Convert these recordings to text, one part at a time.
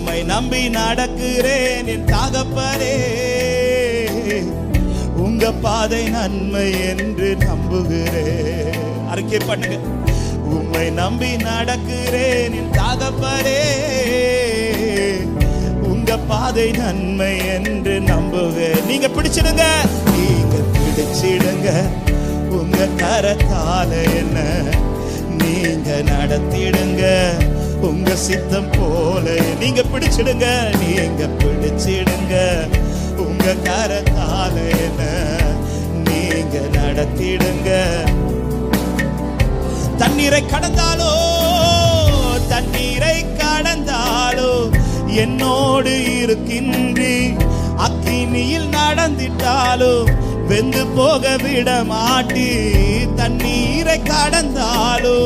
உம்மை நம்பி நடக்கிறேன் என் தகப்பனே. உங்க பாதை நன்மை என்று நம்புகிறேன். அறிக்கை பண்ணுங்க. உம்மை நம்பி நடக்கிறேன் என் தகப்பனே. உங்க பாதை நன்மை என்று நம்புகிறேன். நீங்க பிடிச்சிடுங்க, நீங்க பிடிச்சிடுங்க. உங்க கரத்தால என்ன நீங்க நடத்திடுங்க. உங்க சித்தம் போல நீங்க பிடிச்சிடுங்க, நீங்க பிடிச்சிடுங்க. உங்க கரத்தால என்ன நீங்க நடத்திடுங்க. தண்ணீரை கடந்தாலோ தண்ணீரை கடந்தாலோ என்னோடு இருக்கின்றி. அக்கினியில் நடந்திட்டாலோ வெந்து போக விட மாட்டி. தண்ணீரை கடந்தாலோ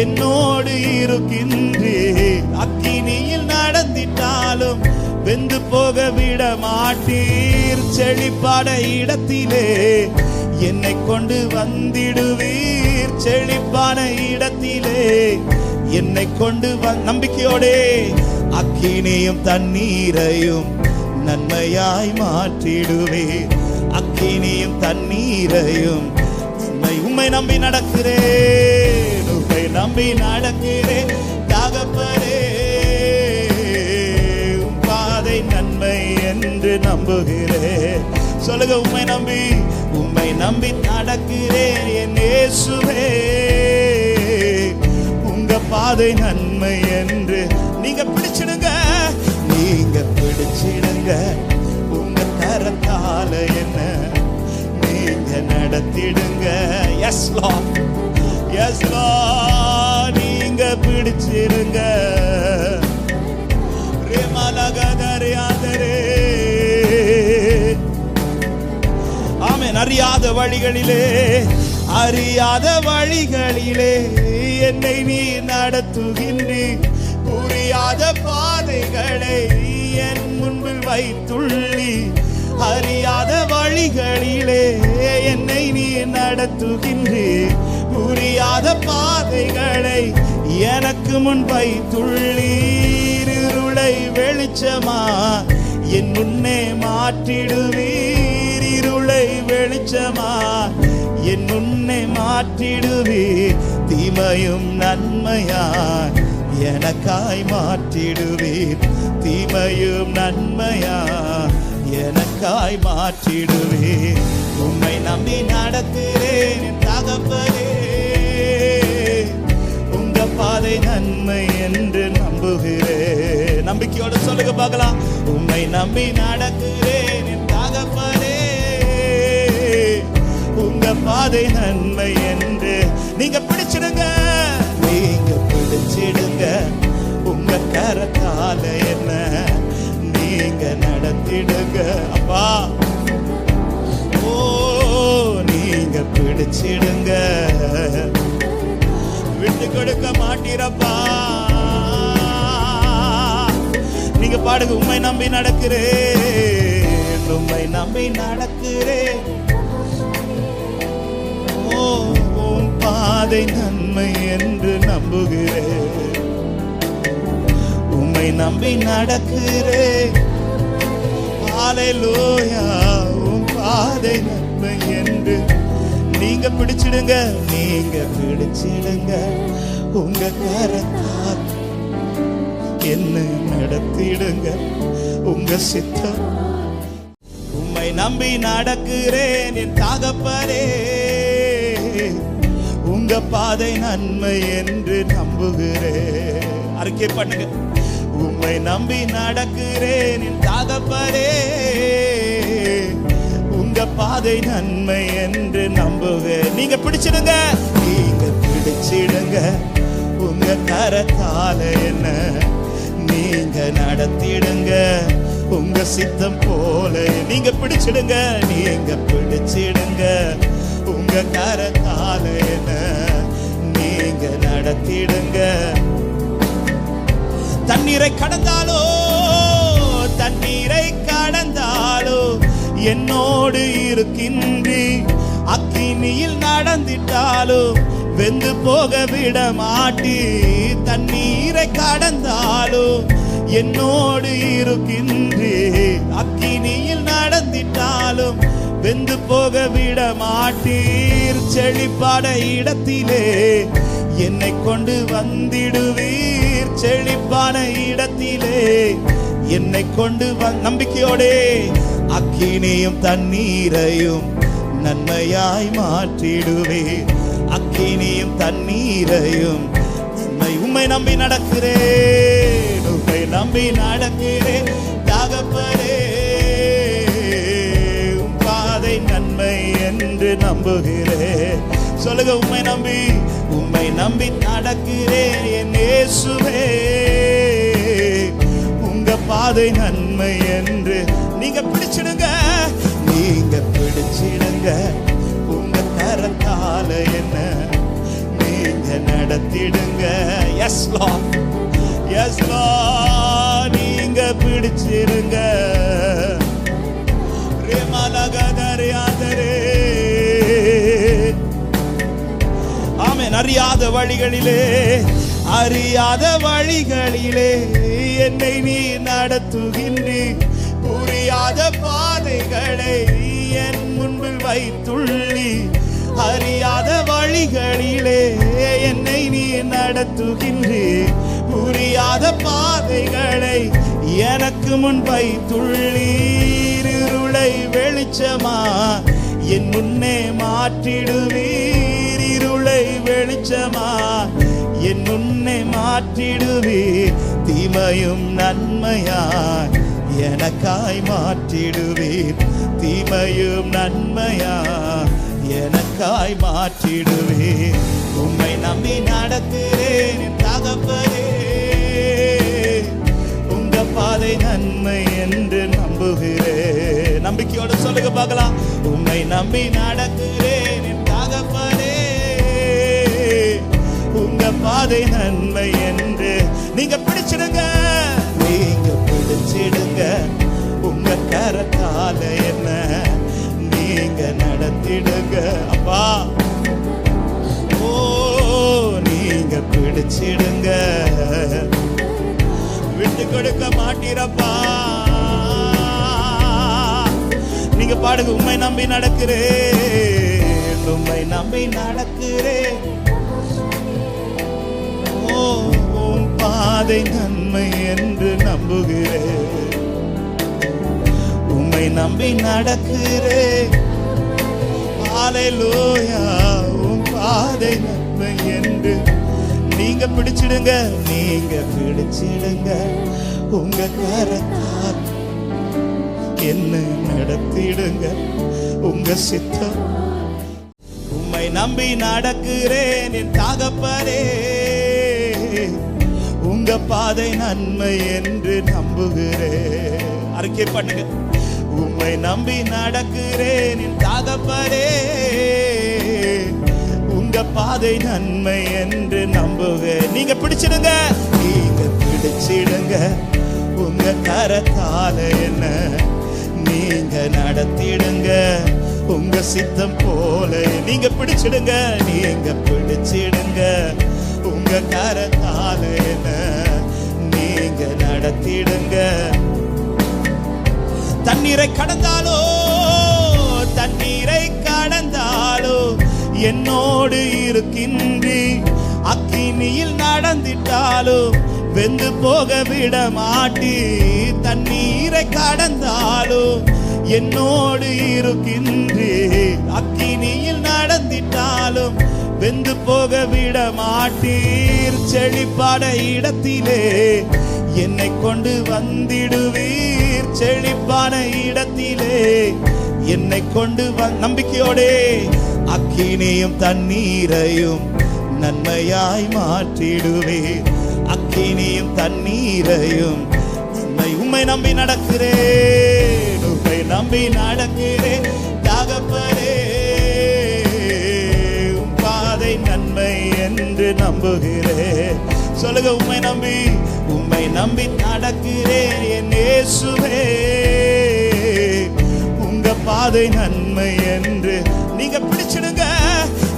என்னோடு இருக்கின்றி. அக்கினியில் நடந்திட்டாலும் வெந்து போக விட மாட்டீர். செழிப்பான இடத்திலே என்னை கொண்டு வந்திடுவீர். செழிப்பான இடத்திலே என்னை கொண்டு நம்பிக்கையோடே அக்கினியும் தண்ணீரையும் நன்மையாய் மாற்றிடுவீர். அக்கினியும் தண்ணீரையும் உம்மை நம்பி நடக்கிறேன். உம்மை நம்பி நடக்கிறேன் தகப்பனே. உம் பாதை நன்மை என்று நம்புகிறேன். சொல்லுங்க, உம்மை நம்பி நடக்கிறேன் என் இயேசுவே. உங்க பாதை நன்மை என்று நீங்க பிடிச்சிடுங்க, நீங்க பிடிச்சிடுங்க. உங்க கரத்தால என்ன நீங்க நடத்திடுங்க. எஸ் லார்ட், எஸ் லார்ட், நீங்க பிடிச்சிடுங்க. ஆமென். அறியாத வழிகளிலே என்னை நீ நடத்துகின்றீர். புரியாத பாதைகளை என் முன்பில் வைத்துள்ளி. அறியாத வழிகளிலே என்னை நீ நடத்துகின்றீர். புரியாத பாதைகளை எனக்கு முன் வைத்துள்ளீர். இருளை வெளிச்சமா என் முன்னே மாற்றிடுவீர். இருளை வெளிச்சமா என் முன்னே மாற்றிடுவீர். தீமையும் நன்மையாய் எனக்காய் மாற்றிடுவீர். தீமையும் நன்மையாய் எனக்காய் மாற்றிடுவீர். உம்மை நம்பி நடக்கிறேன் என் தகப்பனே. உங்க பாதை நன்மை என்று நம்புகிறேன். நம்பிக்கையோட சொல்லுங்க பார்க்கலாம். உம்மை நம்பி நடக்கிறேன் என் தகப்பனே. உங்க பாதை நன்மை என்று நீங்க பிடிச்சிடுங்க, நீங்க பிடிச்சிடுங்க. உங்க கரத்தால என்ன நீங்க நடத்திடுங்க அப்பா. ஓ, நீங்க பிடிச்சிடுங்க, விட்டு கொடுக்க மாட்டீரப்பா. நீங்க பாடுங்க. உம்மை நம்பி நடக்கிறேன், உம்மை நம்பி நடக்கிறேன். ஓ, உம் பாதை நன்மை என்று நம்புகிறேன். உம்மை நம்பி நடக்கிறேன். ஹல்லேலூயா. உம் பாதை நன்மை என்று நீங்க பிடிச்சிடுங்க, நீங்க பிடிச்சிடுங்க. உங்க கரத்தால் என்னை நடத்திடுங்க. உங்க சித்தம். உம்மை நம்பி நடக்கிறேன் என் தகப்பனே. உங்க பாதை நன்மை என்று நம்புகிறேன். அறிக்கை பண்ணுங்க. உம்மை நம்பி நடக்கிறேன் என் தகப்பனே. உங்க பாதை நன்மை என்று நம்புகிறேன். நீங்க பிடிச்சிடுங்க, நீங்க பிடிச்சிடுங்க. உங்க கரத்தால என்ன நீங்க நடத்திடுங்க. உங்க சித்தம் போல நீங்க பிடிச்சிடுங்க, நீங்க பிடிச்சிடுங்க. உங்க கரத்தால என்ன நீங்க நடத்திடுங்க. தண்ணீரை கடந்தாலோ தண்ணீரை கடந்தாலோ என்னோடு இருக்கின்றி. அக்கினியில் நடந்திட்டாலோ வெந்து போக விட மாட்டி. தண்ணீரை கடந்தாலோ என்னோடு இருக்கின்றீர். அக்கினியில் நடந்திட்டாலும் வெந்து போக விட மாட்டீர். செழிப்பாட இடத்திலே என்னை கொண்டு வந்திடுவீர். செழிப்பான இடத்திலே என்னை கொண்டு நம்பிக்கையோடே அக்கினியும் தண்ணீரையும் நன்மையாய் மாற்றிடுவீர். அக்கினியும் தண்ணீரையும் உம்மை நம்பி நடக்கிறேன். உம்மை நம்பி நடக்கிறேன் தகப்பனே. உம் பாதை நன்மை என்று நம்புகிறேன். சொல்லுங்க, உம்மை நம்பி நடக்கிறேன் என் இயேசுவே. உங்க பாதை நன்மை என்று நீங்க பிடிச்சிடுங்க. உங்க கரத்தால என்ன நீங்க நடத்திடுங்க. எஸ் லார்ட், எஸ் லார்ட், நீங்க பிடிச்சிடுங்க. ஆமென். அறியாத வழிகளிலே என்னை நீ நடத்துகின்றீர். புரியாத பாதைகளை என் முன்பில் வைத்துள்ளி. அறியாத வழிகளிலே என்னை நீ நடத்துகின்றீர். புரியாத பாதைகளை எனக்கு முன் வைத்துள்ளீர். இருளை வெளிச்சமா என் முன்னே மாற்றிடுவீர். இருளை வெளிச்சமா என் முன்னே மாற்றிடுவீர். தீமையும் நன்மையாய் எனக்காய் மாற்றிடுவீர். தீமையும் நன்மையாய் எனக்காய் மாற்றிடுவீர். உம்மை நம்பி நடக்கிறேன் தகப்பனே. உங்க பாதை நன்மை என்று நம்புகிறேன். நம்பிக்கையோடு சொல்லுங்க பார்க்கலாம். உம்மை நம்பி நடக்கிறேன் தகப்பனே. உங்க பாதை நன்மை என்று நீங்க பிடிச்சிடுங்க. நீங்க பிடிச்சிடுங்க. உங்க கரத்தால என்ன நீங்க நடத்திடுங்க அப்பா. ஓ, நீங்க பிடிச்சிடுங்க. விட்டு கொடுக்க மாட்டீரப்பா. நீங்க பாடுங்க, உம்மை நம்பி நடக்கிறேன். உம்மை நம்பி நடக்கிறேன். ஓ, உம் பாதை நன்மை என்று நம்புகிறேன். உம்மை நம்பி நடக்கிறேன். ஹல்லேலூயா. உம் பாதை நன்மை என்று நீங்க பிடிச்சிடுங்க. நீங்க பிடிச்சிடுங்க. உங்க கரத்தால் என்ன நடத்திடுங்க. உங்க சித்தம். உம்மை நம்பி நடக்கிறேன் என் தகப்பனே. உங்க பாதை நன்மை என்று நம்புகிறேன். அறிக்கை பண்ணுங்க. உம்மை நம்பி நடக்கிறேன் என் தகப்பனே. உங்க பாதை நன்மை என்று நம்புகிறேன். நீங்க பிடிச்சிடுங்க. நீங்க பிடிச்சிடுங்க. உங்க கரத்தால என்ன நீங்க நடத்திடுங்க. உங்க சித்தம் போல நீங்க பிடிச்சிடுங்க. நீங்க பிடிச்சிடுங்க. உங்க கரத்தால என்ன நீங்க நடத்திடுங்க. தண்ணீரை கடந்தாலோ என்னோடு இருக்கின்றீர். அக்கினியில் நடந்திட்டாலும் வெந்து போக விட மாட்டீர். தண்ணீரை கடந்தாலும் என்னோடு இருக்கின்றீர். அக்கினியில் நடந்திட்டாலும் வெந்து போக விட மாட்டீர். செழிப்பாட இடத்திலே என்னை கொண்டு வந்திடுவீர். செழிப்பான இடத்திலே என்னை கொண்டு நம்பிக்கையோடே அக்கினியும் தண்ணீரையும் நன்மையாய் மாற்றிடுவீர். அக்கினியும் தண்ணீரையும் உம்மை நம்பி நடக்கிறேன். உம்மை நம்பி நடக்கிறேன் தகப்பனே. உம் பாதை நன்மை என்று நம்புகிறேன். சொல்லுங்க, உம்மை நம்பி நடக்கிறேன் என் இயேசுவே. உங்க பாதை நன்மை என்று நீங்க பிடிச்சிடுங்க.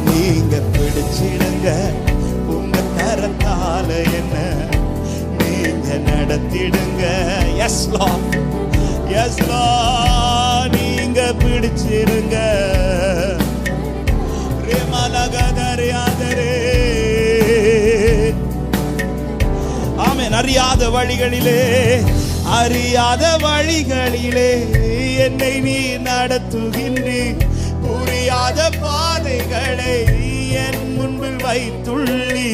நீங்க பிடிச்சிடுங்க. உங்க கரத்தால என்ன நீங்க நடத்திடுங்க. எஸ் லார்ட், எஸ் லார்ட், நீங்க பிடிச்சிருங்க. ஆமென். அறியாத வழிகளிலே, அறியாத வழிகளிலே என்னை நீ நடத்துகின்றீர். புரியாத பாதைகளை என் முன்பில் வைத்துள்ளி.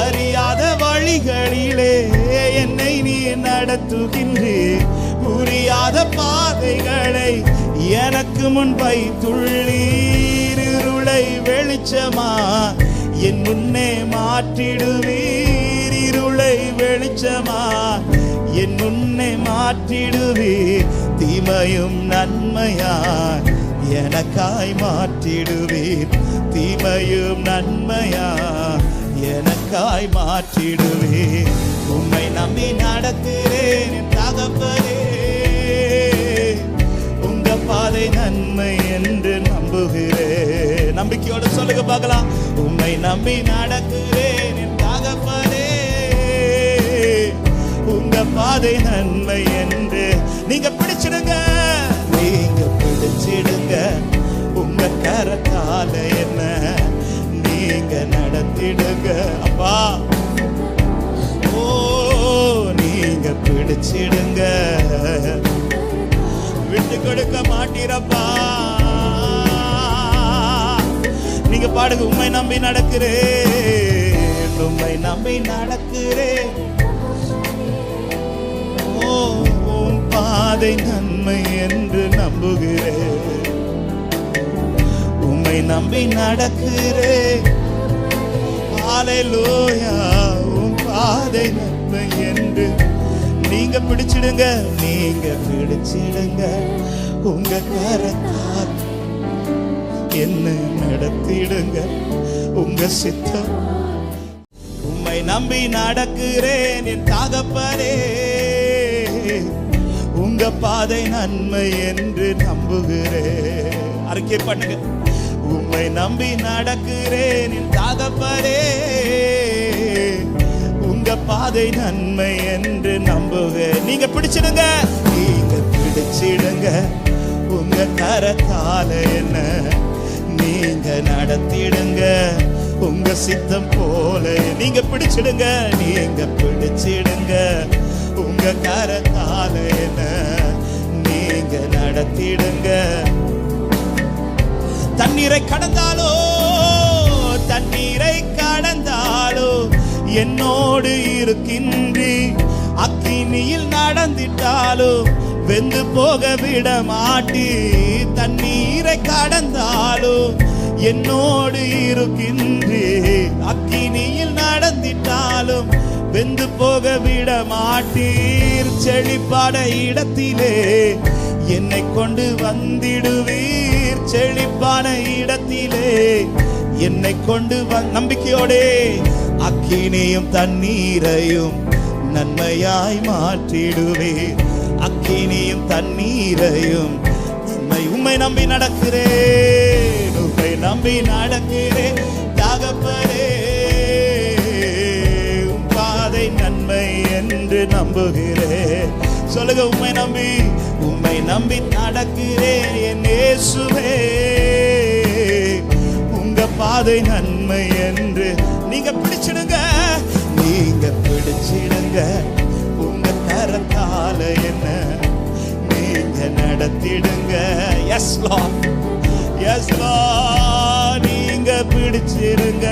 அறியாத வழிகளிலே என்னை நீ நடத்துகின்றீர். புரியாத பாதைகளை எனக்கு முன் வைத்துள்ளீர். இருளை வெளிச்சமா என் முன்னே மாற்றிடுவீர். இருளை வெளிச்சமா என் முன்னே மாற்றிடுவீர். தீமையும் நன்மையாய் எனக்காய் மாற்றிடுவீர். தீமையும் நன்மையாய் எனக்காய் மாற்றிடுவீர். உம்மை நம்பி நடக்கிறேன் என் தகப்பனே. உங்க பாதை நன்மை என்று நம்புகிறேன். நம்பிக்கையோட சொல்லுங்க பார்க்கலாம். உம்மை நம்பி நடக்கிறேன் என் தகப்பனே. உங்க பாதை நன்மை என்று நீங்க பிடிச்சிடுங்க. நீங்க பிடிச்சிடுங்க. உங்க கரத்தால என்ன நீங்க நடத்திடுங்க அப்பா. ஓ, நீங்க பிடிச்சிடுங்க. விட்டு கொடுக்க மாட்டீரப்பா. நீங்க பாடுங்க. உம்மை நம்பி நடக்கிறேன், உம்மை நம்பி நடக்கிறேன். ஓ, உம் பாதை நன்மை என்று நம்புகிறேன். உம்மை நம்பி நடக்கிறேன். ஹல்லேலூயா. உம் பாதை நன்மை என்று நீங்க பிடிச்சிடுங்க. நீங்க பிடிச்சிடுங்க. உங்க கரத்தால் என்ன நடத்திடுங்க. உங்க சித்தம். உம்மை நம்பி நடக்கிறேன் என் தகப்பனே. உங்க பாதை நன்மை என்று நம்புகிறேன். அறிக்கை பண்ணுங்க. உம்மை நம்பி நடக்கிறேன் என் தகப்பனே. உங்க பாதை நன்மை என்று நம்புக. நீங்க பிடிச்சிடுங்க. நீங்க பிடிச்சிடுங்க. உங்க கரத்தால என்ன நீங்க நடத்திடுங்க. உங்க சித்தம் போல நீங்க பிடிச்சிடுங்க. நீங்க பிடிச்சிடுங்க. உங்க கரத்தால என்ன நீங்க நடத்திடுங்க. தண்ணீரை கடந்தாலோ, தண்ணீரை கடந்தாலோ என்னோடு இருக்கின்றி. அக்கினியில் நடந்திட்டாலோ வெந்து போக விட மாட்டி. தண்ணீரை கடந்தாலோ என்னோடு இருக்கின்றி. அக்கினியில் நடந்திட்டாலும் வெந்து போக விட மாட்டீர். செழிப்பாட இடத்திலே என்னை கொண்டு வந்திடுவீர். செழிப்பான இடத்திலே என்னை கொண்டு நம்பிக்கையோடே அக்கினியும் தண்ணீரையும் நன்மையாய் மாற்றிடுவீர். அக்கினியும் தண்ணீரையும் நன்மை. உம்மை நம்பி நடக்கிறேன், உம்மை நம்பி நடக்கிறேன் தகப்பனே. உம் பாதை நன்மை என்று நம்புகிறேன். சொல்லுங்க. உம்மை நம்பி, உம்மை நம்பி நடக்கிறேன் என் இயேசுவே. உங்க பாதை நன்மை என்று நீங்க பிடிச்சிடுங்க. நீங்க பிடிச்சிடுங்க. உங்க கரத்தால என்ன நீங்க நடத்திடுங்க. எஸ் லார்ட், எஸ் லார்ட், நீங்க பிடிச்சிடுங்க.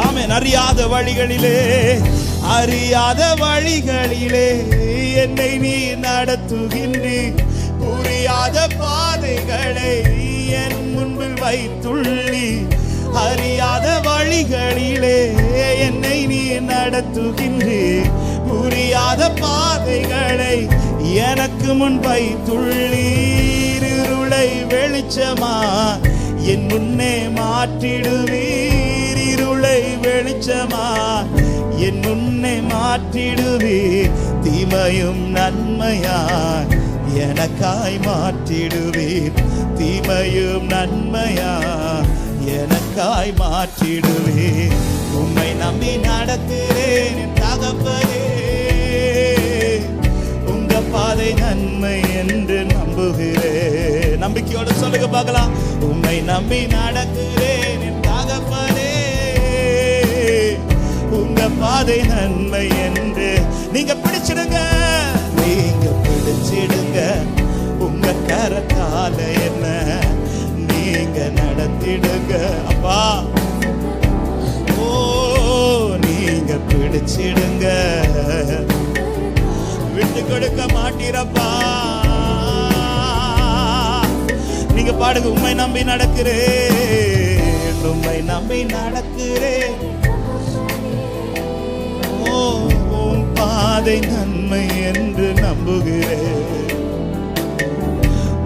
ஆமென். அறியாத வழிகளிலே, அறியாத வழிகளிலே என்னை நீ நடத்துகின்றீர். புரியாத பாதைகளை என் முன்பில் வைத்துள்ளி. அறியாத வழிகளிலே என்னை நீ நடத்துகின்றீர். புரியாத பாதைகளை எனக்கு முன் வைத்துள்ளீர். இருளை வெளிச்சமா என் முன்னே மாற்றிடுவீர். இருளை வெளிச்சமா என் முன்னே மாற்றிடுவீர். தீமையும் நன்மையாய் எனக்காய் மாற்றிடுவீர். தீமையும் நன்மையாய் எனக்காய் மாற்றிடுவே. உம்மை நம்பி நடக்கிறேன் என் தகப்பனே, உங்க பாதை நன்மை என்று நம்புகிறேன். நம்பிக்கையோடு சொல்லுங்க பார்க்கலாம். உம்மை நம்பி நடக்கிறேன் என் தகப்பனே, உங்க பாதை நன்மை என்று நீங்க பிடிச்சிடுங்க, நீங்க பிடிச்சிடுங்க. உங்க கரத்தால என்ன நீங்க நடத்திடுங்க அப்பா. ஓ நீங்க பிடிச்சிடுங்க, விட்டு கொடுக்க மாட்டீரப்பா. நீங்க பாடுங்க. உம்மை நம்பி நடக்கிறேன், உம்மை நம்பி நடக்கிறேன். ஓ உம் பாதை நன்மை என்று நம்புகிறேன்.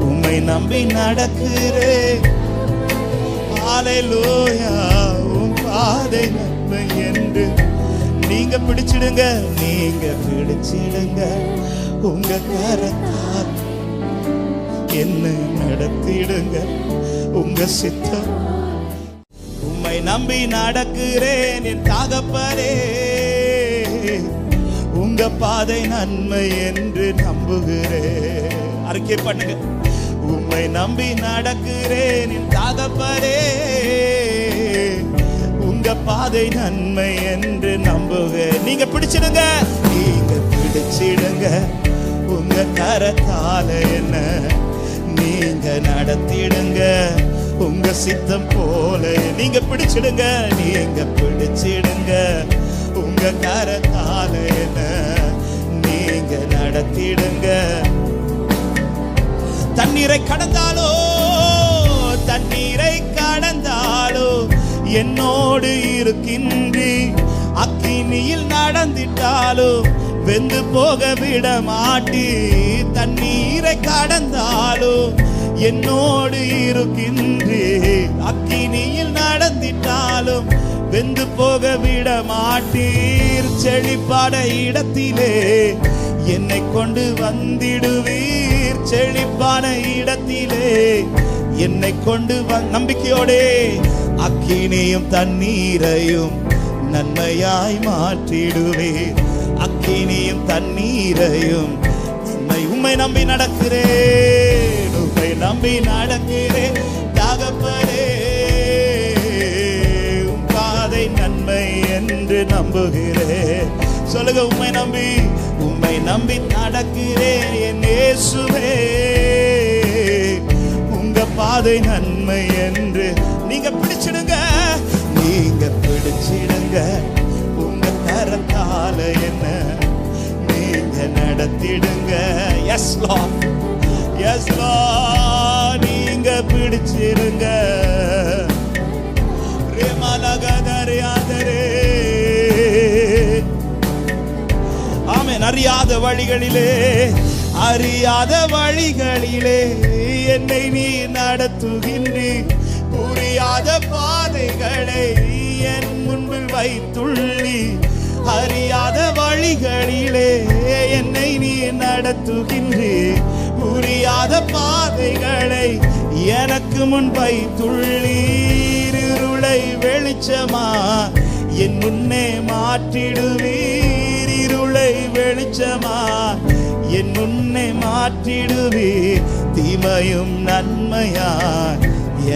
உம்மை நம்பி நடக்கிறேன். ஹல்லேலூயா. உம் பாதை நன்மை என்று நீங்க பிடிச்சிடுங்க, நீங்க பிடிச்சிடுங்க. உங்க கரத்தால் என்ன நடத்திடுங்க, உங்க சித்தம். உம்மை நம்பி நடக்கிறேன் என் தகப்பனே, உங்க பாதை நன்மை என்று நம்புகிறேன். அறிக்கை பண்ணுங்க. உம்மை நம்பி நடக்கிறேன் என் தகப்பனே, உங்க பாதை நன்மை என்று நம்புகிறேன். நீங்க பிடிச்சிடுங்க, நீங்க பிடிச்சிடுங்க. உங்க கரத்தால என்ன நீங்க நடத்திடுங்க, உங்க சித்தம் போல. நீங்க பிடிச்சிடுங்க, நீங்க பிடிச்சிடுங்க. உங்க கரத்தால என்ன நீங்க நடத்திடுங்க. தண்ணீரை கடந்தாலோ, தண்ணீரை கடந்தாலோ என்னோடு இருக்கின்றி. அக்கினியில் நடந்திட்டாலோ வெந்து போக விட மாட்டி. தண்ணீரை கடந்தாலோ என்னோடு இருக்கின்றி. அக்கினியில் நடந்திட்டாலும் வெந்து போக விட மாட்டீர். செழிப்பான இடத்திலே என்னை கொண்டு வந்திடுவீர். செழிப்பான இடத்திலே என்னை கொண்டு நம்பிக்கையோடே அக்கினியும் தண்ணீரையும் நன்மையாய் மாற்றிடுவீர். அக்கினியும் தண்ணீரையும் நன்மை. உம்மை நம்பி நடக்கிறேன், உம்மை நம்பி நடக்கிறேன் தகப்பனே, உம் பாதை நன்மை என்று நம்புகிறேன். சொல்லுங்க. உம்மை நம்பி, உம்மை நம்பி நடக்கிறேன் என் இயேசுவே, உங்க பாதை நன்மை என்று நீங்க பிடிச்சிடுங்க, நீங்க பிடிச்சிடுங்க. உங்க கரத்தால என்ன நீங்க நடத்திடுங்க. Yes Lord, yes Lord. நீங்க பிடிச்சிடுங்க. ஆமென். அறியாத வழிகளிலே, அறியாத வழிகளிலே என்னை நீ நடத்துகின்றீர். புரியாத பாதைகளை என் முன்பில் வைத்துள்ளி. அறியாத வழிகளிலே என்னை நீ நடத்துகின்றீர். புரியாத பாதைகளை எனக்கு முன் வைத்துள்ளீர். இருளை வெளிச்சமா என் முன்னே மாற்றிடுவீர். இருளை வெளிச்சமா என் முன்னே மாற்றிடுவீர். தீமையும் நன்மையா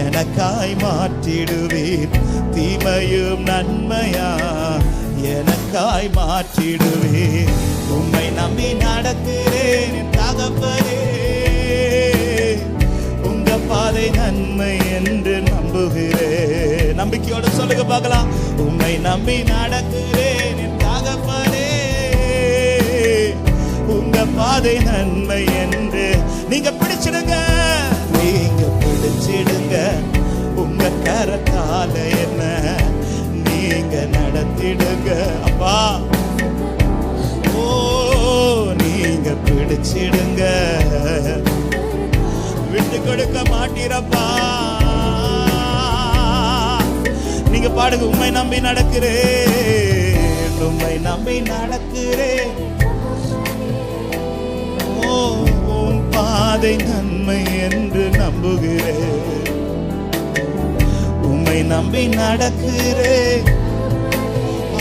எனக்காய் மாற்றிடுவீர். தீமையும் நன்மையா எனக்காய் மாற்றிடுவீர். உம்மை நம்பி நடக்கிறேன் என் தகப்பனே, உங்க பாதை நன்மை என்று நம்புகிறேன். நம்பிக்கையோடு சொல்லுங்க பார்க்கலாம். உம்மை நம்பி நடக்கிறேன் என் தகப்பனே, உங்க பாதை நன்மை என்று நீங்க பிடிச்சிடுங்க, நீங்க பிடிச்சிடுங்க. உங்க கரத்தால என்ன நீங்க நடத்திடுங்க அப்பா. ஓ நீங்க பிடிச்சிடுங்க, விட்டு கொடுக்க மாட்டீரப்பா. நீங்க பாடுங்க. உம்மை நம்பி நடக்கிறேன், உம்மை நம்பி நடக்கிறேன். ஓ உம் பாதை நன்மை என்று நம்புகிறேன். உம்மை உம்மை நம்பி நடக்கிறேன்.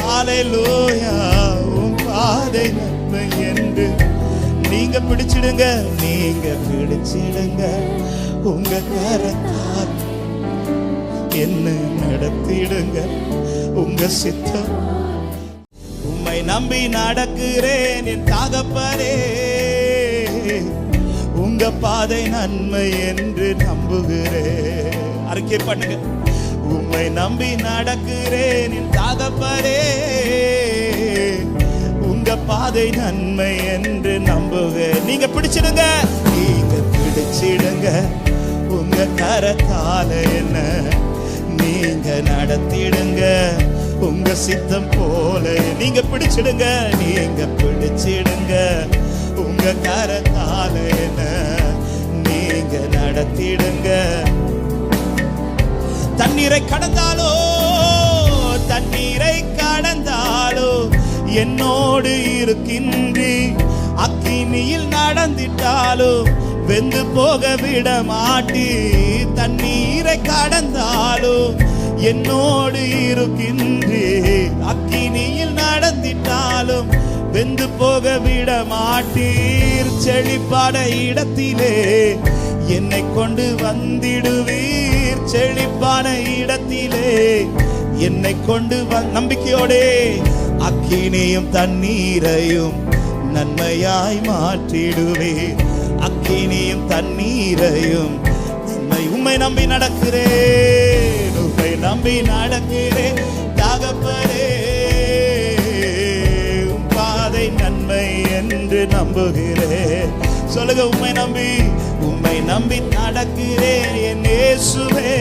ஹல்லேலூயா. உம் பாதை நன்மை என்று நீங்க பிடிச்சிடுங்க, நீங்க பிடிச்சிடுங்க. உங்க கரத்தால் என்ன நடத்திடுங்க, உங்க சித்தம். உம்மை நம்பி நடக்கிறேன் என் தகப்பனே, உங்க பாதை நன்மை என்று நம்புகிறேன். அறிக்கை பண்ணுங்க. உம்மை நம்பி நடக்கிறேன் என் தகப்பனே, உங்க பாதை நன்மை என்று நம்புகிறேன். நீங்க பிடிச்சிடுங்க, நீங்க பிடிச்சிடுங்க. உங்க கரத்தால என்ன நீங்க நடத்திடுங்க, உங்க சித்தம் போல. நீங்க பிடிச்சிடுங்க, நீங்க பிடிச்சிடுங்க. உங்க கரத்தால என்ன நீங்க நடத்திடுங்க. தண்ணீரை கடந்தாலோ, தண்ணீரை கடந்தாலோ என்னோடு இருக்கின்றி. அக்கினியில் நடந்திட்டாலோ வெந்து போக விட மாட்டி. தண்ணீரை கடந்தாலோ என்னோடு இருக்கின்றி. அக்கினியில் நடந்திட்டாலும் வெந்து போக விட மாட்டீர். செழிப்பாட இடத்திலே என்னை கொண்டு வந்திடுவீர். செழிப்பான இடத்திலே என்னை கொண்டு நம்பிக்கையோடே அக்கினியும் தண்ணீரையும் நன்மையாய் மாற்றிடுவீர். அக்கினியும் தண்ணீரையும் நன்மை. உம்மை நம்பி நடக்கிறேன், உம்மை நம்பி நடக்கிறேன் தகப்பனே, உம் பாதை நன்மை என்று நம்புகிறேன். சொல்லுங்க, உம்மை நம்பி, உம்மை நம்பி நடக்கிறேன் என் இயேசுவே,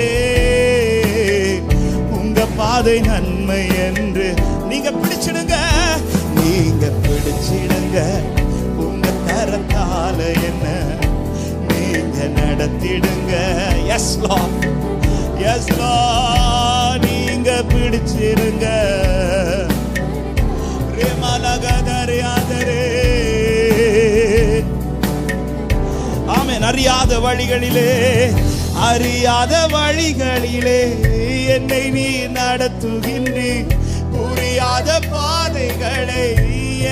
உங்க பாதை நன்மை என்று நீங்க பிடிச்சிடுங்க, நீங்க பிடிச்சிடுங்க. உங்க கரத்தால என்ன நீங்க நடத்திடுங்க. Yes Lord, yes Lord. நீங்க பிடிச்சிடுங்க. ஆமென். அறியாத வழிகளிலே, அறியாத வழிகளிலே என்னை நீ நடத்துகின்றி. புரியாத பாதைகளை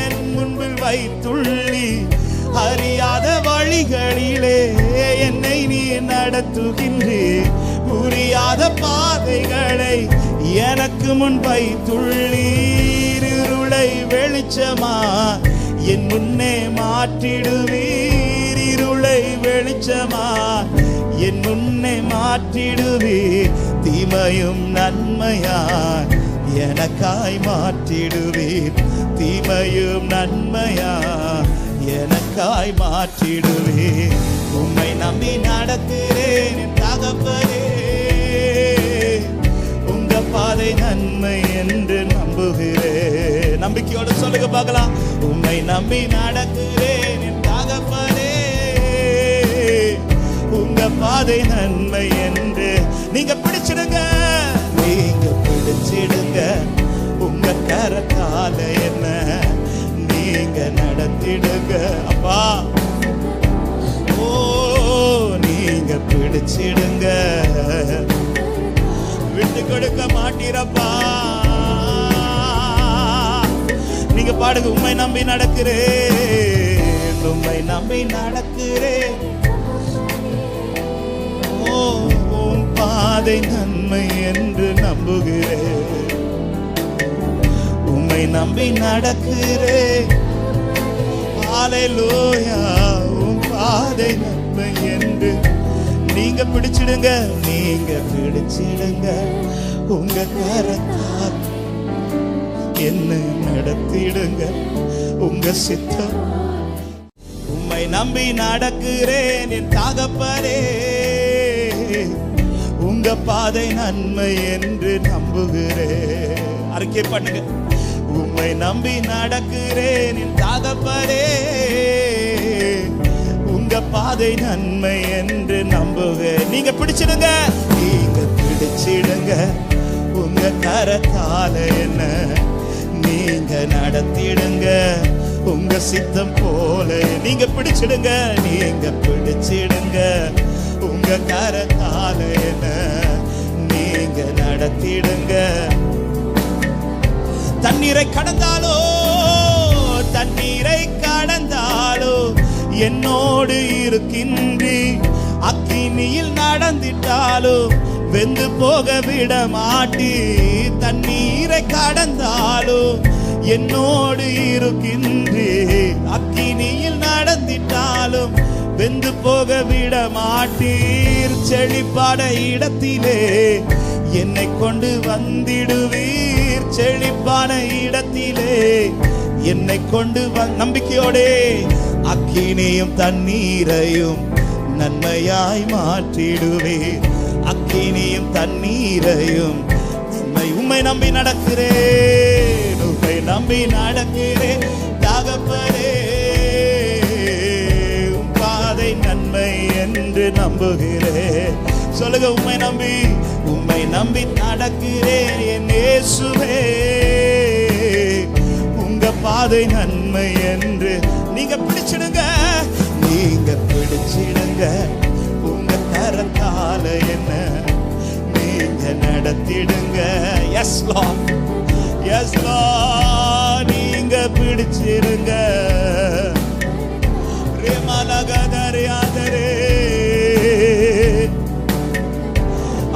என் முன்பில் வைத்துள்ளி. அறியாத வழிகளிலே என்னை நீ நடத்துகின்றி. புரியாத பாதைகளை எனக்கு முன் வைத்துள்ளீர். இருளை வெளிச்சமா என் முன்னே மாற்றிடுவீர். இருளை வெளிச்சமா என் முன்னே மாற்றிடுவீர். தீமையும் நன்மையாய் எனக்காய் மாற்றிடுவீர். தீமையும் நன்மையாய் எனக்காய் மாற்றிடுவீர். உம்மை நம்பி நடக்கிறேன் என் தகப்பனே, உங்க பாதை நன்மை என்று நம்புகிறேன். நம்பிக்கையோடு சொல்லுங்க பார்க்கலாம். உம்மை நம்பி நடக்கிறேன் என் தகப்பனே, உங்க பாதை நன்மை என்று நீங்க பிடிச்சிடுங்க, நீங்க பிடிச்சிடுங்க. உங்க கரத்தால என்ன நீங்க நடத்திடுங்க. அப்பா, ஓ நீங்க பிடிச்சிடுங்க. விட்டு கொடுக்க மாட்டீரப்பா. நீங்க பாடுங்க. உம்மை நம்பி நடக்கிறேன், உம்மை நம்பி நடக்கிறேன். ஓ உம் பாதை நன்மை என்று நம்புகிறேன். உம்மை நம்பி நடக்கிறேன். ஹல்லேலூயா. உம் பாதை நன்மை என்று நீங்க பிடிச்சிடுங்க, நீங்க பிடிச்சிடுங்க. உங்க கரத்தால் என்ன நடத்திடுங்க, உங்க சித்தம். உம்மை நம்பி நடக்கிறேன் என் தகப்பனே, உங்க பாதை நன்மை என்று நம்புகிறேன். அறிக்கை பண்ணுங்க. உம்மை நம்பி நடக்கிறேன் என் தகப்பனே, உங்க பாதை நன்மை என்று நம்புகிறேன். நீங்க பிடிச்சிடுங்க, நீங்க பிடிச்சிடுங்க. உங்க கரத்தால என்ன நீங்க நடத்திடுங்க, உங்க சித்தம் போல. நீங்க பிடிச்சிடுங்க, நீங்க பிடிச்சிடுங்க. உங்க கரத்தால என்ன நீங்க நீங்க நடத்திடுங்க. தண்ணீரை கடந்தாலோ என்னோடு இருக்கின்றி, அக்கினியில் நடந்திட்டாலோ வெந்து போக விட மாட்டி. தண்ணீரை கடந்தாலோ என்னோடு இருக்கின்றி, அக்கினியில் நடந்திட்டாலும் வெந்து போக விட மாட்டீர். செழிப்பாட இடத்திலே என்னை கொண்டு வந்திடுவீர். செழிப்பான இடத்திலே என்னை கொண்டு நம்பிக்கையோடே அக்கினியும் தண்ணீரையும் நன்மையாய் மாற்றிடுவீர். அக்கினியும் தண்ணீரையும் உம்மை நம்பி நடக்கிறேன், உம்மை நம்பி நடக்கிறேன் தகப்பனே. உம் பாதை நன்மை என்று நம்புகிறேன். சொல்லுங்க, உம்மை நம்பி நடக்கிறேன் என் இயேசுவே. உங்க பாதை நன்மை என்று நீங்க பிடிச்சிடுங்க, உங்க கரத்தால என்ன நீங்க நடத்திடுங்க. எஸ் லார்ட், எஸ் லார்ட், நீங்க பிடிச்சிடுங்க.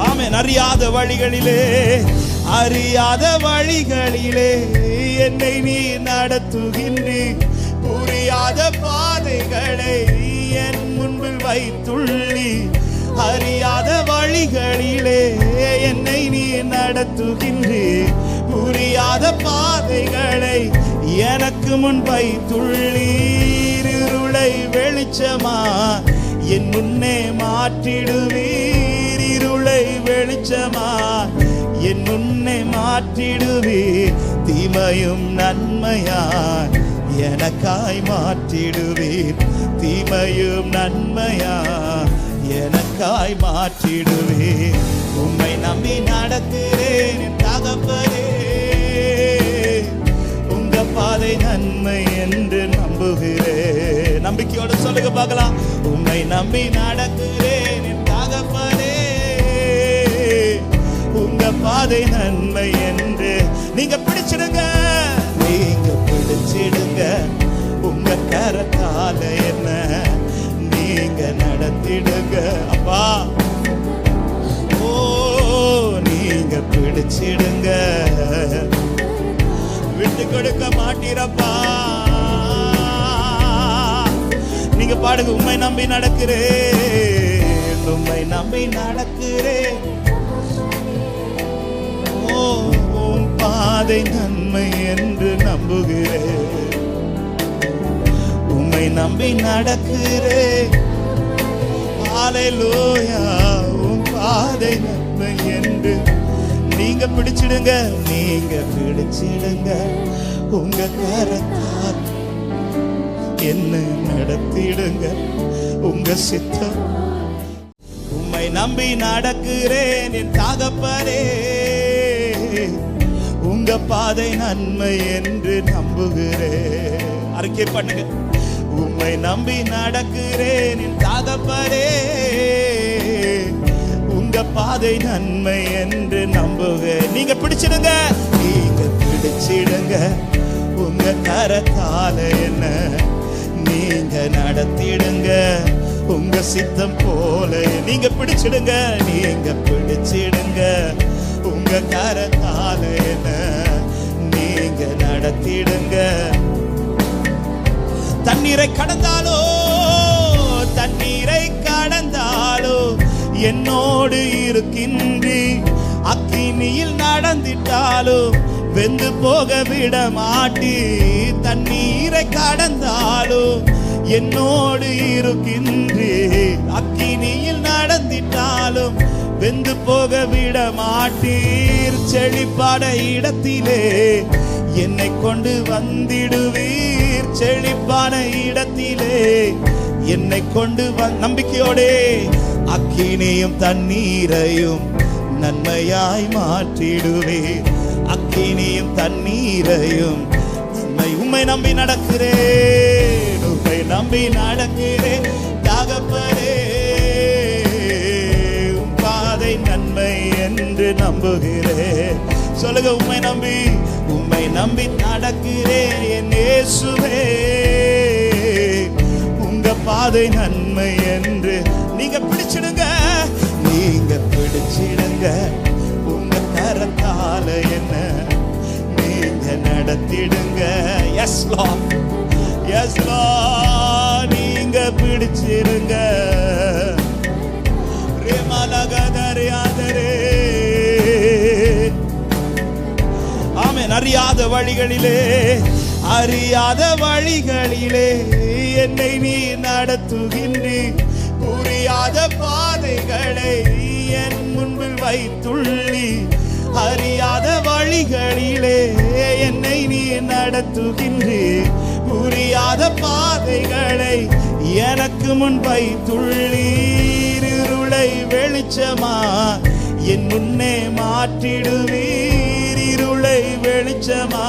ஆமென். அறியாத வழிகளிலே என்னை நீ நடத்துகின்றீர். புரியாத பாதைகளை என் முன்பில் வைத்துள்ளி. அறியாத வழிகளிலே என்னை நீ நடத்துகின்றீர். புரியாத பாதைகளை எனக்கு முன் வைத்துள்ளீர். இருளை வெளிச்சமா என் முன்னே மாற்றிடுவீர். இருளை வெளிச்சமா என் முன்னே மாற்றிடுவீர். தீமையும் நன்மையாய் எனக்காய் மாற்றிடுவீர். தீமையும் நன்மையாய் எனக்காய் மாற்றிடுவீர். உம்மை நம்பி நடக்கிறேன் தகப்பனே. உங்க பாதை நன்மை என்று நம்புகிறேன். நம்பிக்கையோட சொல்லுங்க பார்க்கலாம். உம்மை நம்பி நடக்கிறேன் தகப்பனே. உங்க பாதை நன்மை என்று நீங்க பிடிச்சிடுங்க, நீங்க பிடிச்சிடுங்க. உங்க கரத்தால என்ன நீங்க நடத்திடுங்க அப்பா. ஓ, நீங்க பிடிச்சிடுங்க, விட்டு கொடுக்க மாட்டீரப்பா. நீங்க பாடுங்க, உம்மை நம்பி நடக்கிறேன், உம்மை நம்பி நடக்கிறேன். ஓ, உம் பாதை நன்மை என்று நம்புகிறேன். உம்மை நம்பி நடக்கிறேன். ஹல்லேலூயா. உம் பாதை நன்மை என்று நீங்க பிடிச்சிடுங்க, நீங்க பிடிச்சிடுங்க. உங்க கரத்தால் என்ன நடத்திடுங்க, உங்க சித்தம். உம்மை நம்பி நடக்கிறேன் என் தகப்பனே. உங்க பாதை நன்மை என்று நம்புகிறேன். அறிக்கை பண்ணுங்க. உம்மை நம்பி நடக்கிறேன் என் தகப்பனே. உங்க பாதை நன்மை என்று நம்புக. நீங்க பிடிச்சிடுங்க, நீங்க பிடிச்சிடுங்க. உங்க கரத்தால என்ன நீங்க நடத்திடுங்க, உங்க சித்தம் போல. நீங்க பிடிச்சிடுங்க, நீங்க பிடிச்சிடுங்க. உங்க கரத்தால என்ன நீங்க நடத்திடுங்க. தண்ணீரை கடந்தாலோ என்னோடு இருக்கின்றி. அக்கினியில் நடந்திட்டாலோ வெந்து போக விட மாட்டி. தண்ணீரை கடந்தாலோ என்னோடு இருக்கின்றி. அக்கினியில் நடந்திட்டாலும் வெந்து போக விட மாட்டீர். செழிப்பாட இடத்திலே என்னை கொண்டு வந்திடுவீர். செழிப்பான இடத்திலே என்னை கொண்டு நம்பிக்கையோடே அக்கினியும் தண்ணீரையும் நன்மையாய் மாற்றிடுவீர். அக்கினியும் தண்ணீரையும் உம்மை நம்பி நடக்கிறேன், உம்மை நம்பி நடக்கிறேன் தகப்பனே. உம் பாதை நன்மை என்று நம்புகிறேன். சொல்லுங்க, உம்மை நம்பி நடக்கிறேன் என் இயேசுவே. உங்க பாதை நன்மை என்று நீங்க பிடிச்சிடுங்க, நீங்க பிடிச்சிடுங்க. உங்க கரத்தால என்ன நீங்க நடத்திடுங்க. எஸ் லார்ட், எஸ் லார்ட், நீங்க பிடிச்சிடுங்க. ஆமென். அறியாத வழிகளிலே என்னை நீ நடத்துகின்றீர். புரியாத பாதைகளை என் முன்பில் வைத்துள்ளி. அறியாத வழிகளிலே என்னை நீ நடத்துகின்றீர். புரியாத பாதைகளை எனக்கு முன் வைத்துள்ளீர். இருளை வெளிச்சமா என் முன்னே மாற்றிடுவீர். இருளை வெளிச்சமா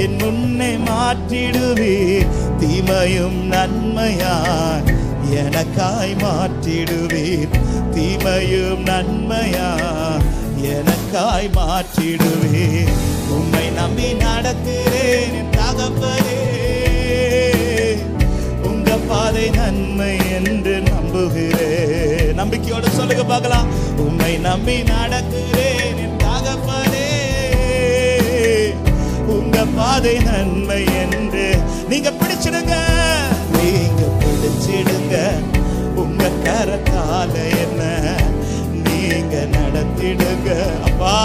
என் முன்னே மாற்றிடுவீர். தீமையும் நன்மையாய் எனக்காய் மாற்றிடுவீர். தீமையும் நன்மையாய் எனக்காய் மாற்றிடுவீர். உம்மை நம்பி நடக்கிறேன் என் தகப்பனே. உங்க பாதை நன்மை என்று நம்புகிறேன். நம்பிக்கையோடு சொல்லுங்க பார்க்கலாம். உம்மை நம்பி நடக்கிறேன் என் தகப்பனே. உங்க பாதை நன்மை என்று நீங்க பிடிச்சிடுங்க, நீங்க பிடிச்சிடுங்க. உங்க கரத்தால என்ன நீங்க நடத்திடுங்க அப்பா.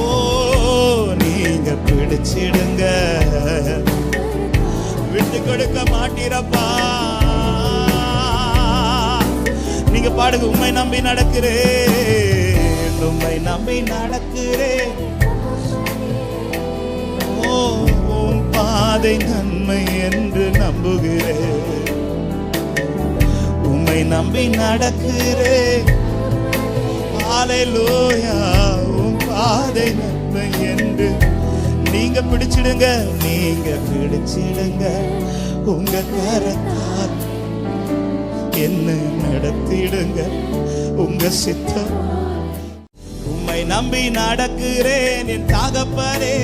ஓ, நீங்க பிடிச்சிடுங்க, விட்டு கொடுக்க மாட்டீரப்பா. நீங்க பாடுங்க, உம்மை நம்பி நடக்கிறேன், உம்மை நம்பி நடக்கிறேன். ஓ, உம் பாதை நன்மை என்று நம்புகிறேன். உம்மை நம்பி நடக்கிறேன். ஹல்லேலூயா. உம் பாதை நன்மை என்று நீங்க பிடிச்சிடுங்க, நீங்க பிடிச்சிடுங்க. உங்க கரத்தால் என்ன நடத்திடுங்க. உங்க சித்தம். உம்மை நம்பி நடக்கிறேன் என் தகப்பனே.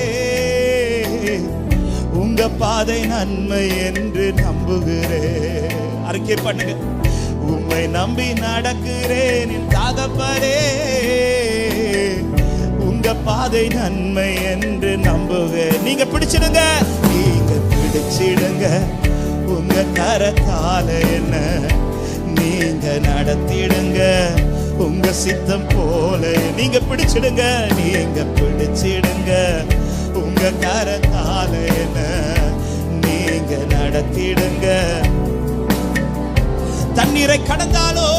உங்க பாதை நன்மை என்று நம்புகிறேன். அறிக்கை பண்ணுங்க. உம்மை நம்பி நடக்கிறேன் என் தகப்பனே. உங்க பாதை நன்மை என்று நம்புக. நீங்க பிடிச்சிடுங்க, நீங்க பிடிச்சிடுங்க. உங்க கரத்தால என்ன நீங்க நடத்திடுங்க. உங்க சித்தம் போல நீங்க பிடிச்சிடுங்க, நீங்க பிடிச்சிடுங்க. உங்க கரத்தால என்ன நீங்க நடத்திடுங்க. தண்ணீரை கடந்தாலோ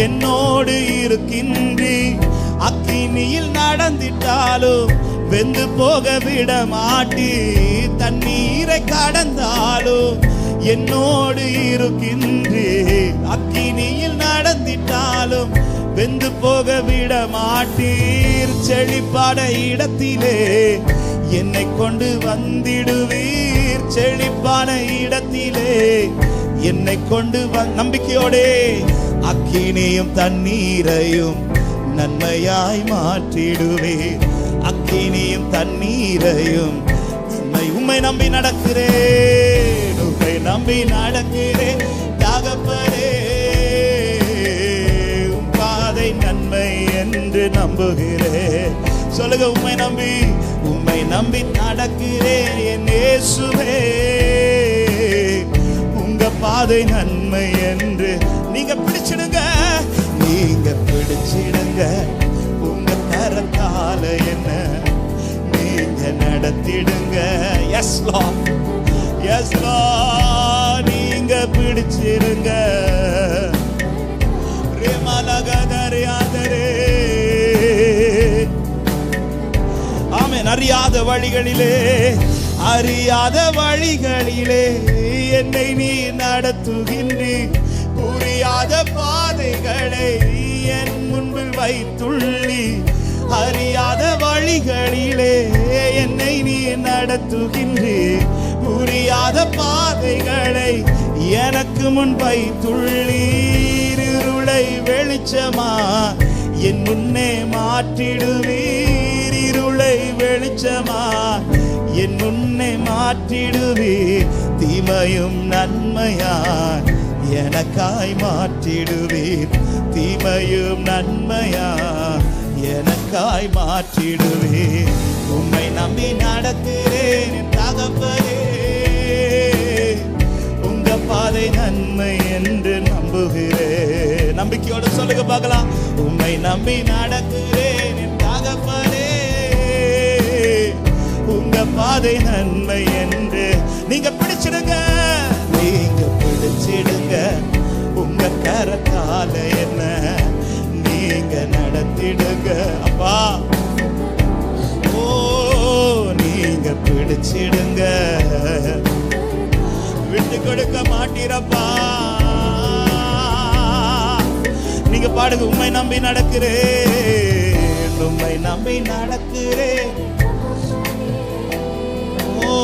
என்னோடு இருக்கின்றி. அக்கினியில் நடந்திட்டாலோ வெந்து போக விட மாட்டி. தண்ணீரை கடந்தாலோ என்னோடு இருக்கின்றி. அக்கினியில் நடந்திட்டாலும் வெந்து போக விட மாட்டீர். செழிப்பான இடத்திலே என்னை கொண்டு வந்திடுவீர். செழிப்பான இடத்திலே என்னை கொண்டு நம்பிக்கையோடே அக்கினியும் தண்ணீரையும் நன்மையாய் மாற்றிடுவீர். அக்கினியும் தண்ணீரையும் நன்மை. உம்மை நம்பி நடக்கிறேன், உம்மை நம்பி நடக்கிறேன் தகப்பனே. உம் பாதை நன்மை என்று நம்புகிறேன். சொல்லுங்க, உம்மை நம்பி நடக்கிறேன் என் இயேசுவே. உங்க பாதை நன்மை என்று நீங்க பிடிச்சிடுங்க, நீங்க பிடிச்சிடுங்க. உங்க கரத்தால என்ன நீங்க நடத்திடுங்க. எஸ் லார்ட், எஸ் லார்ட், நீங்க பிடிச்சிடுங்க. ஆமென். அறியாத வழிகளிலே என்னை நீ நடத்துகின்றீர். புரியாத பாதைகளை என் முன்பில் வைத்துள்ளி. அறியாத வழிகளிலே என்னை நீ நடத்துகின்றீர். புரியாத பாதைகளை எனக்கு முன் வைத்துள்ளி. இருளை வெளிச்சமா என் முன்னே மாற்றிடுவீர். இருளை வெளிச்சமா என் முன்னே மாற்றிடுவீர். தீமையும் நன்மையாய் எனக்காய் மாற்றிடுவீர். தீமையும் நன்மையாய் எனக்காய் மாற்றிடுவீர். உம்மை நம்பி நடக்கிறேன் என் தகப்பனே. உங்க பாதை நன்மை என்று நம்புகிறேன். நம்பிக்கையோடு சொல்லுங்க பார்க்கலாம். உம்மை நம்பி நடக்கிறேன் என் தகப்பனே. உங்க பாதை நன்மை என்று நீங்க பிடிச்சிடுங்க. நீங்க பிடிச்சிடுங்க. உங்க கரத்தால என்ன நீங்க நடத்திடுங்க அப்பா. ஓ நீங்க பிடிச்சிடுங்க. விட்டு கொடுக்க மாட்டீரப்பா. நீங்க பாடுங்க. உம்மை நம்பி நடக்கிறேன். உம்மை நம்பி நடக்கிறேன். ஓ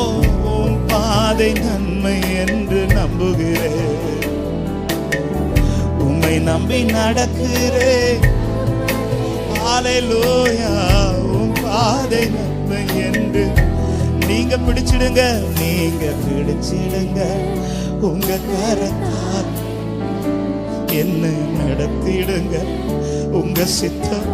உம் பாதை நன்மை என்று நம்புகிறேன். உம்மை நம்பி நடக்கிறேன். ஹல்லேலூயா. உம் பாதை நன்மை என்று நீங்க பிடிச்சிடுங்க. நீங்க பிடிச்சிடுங்க. உங்க கரத்தால் என்ன நடத்திடுங்க. உங்க சித்தம்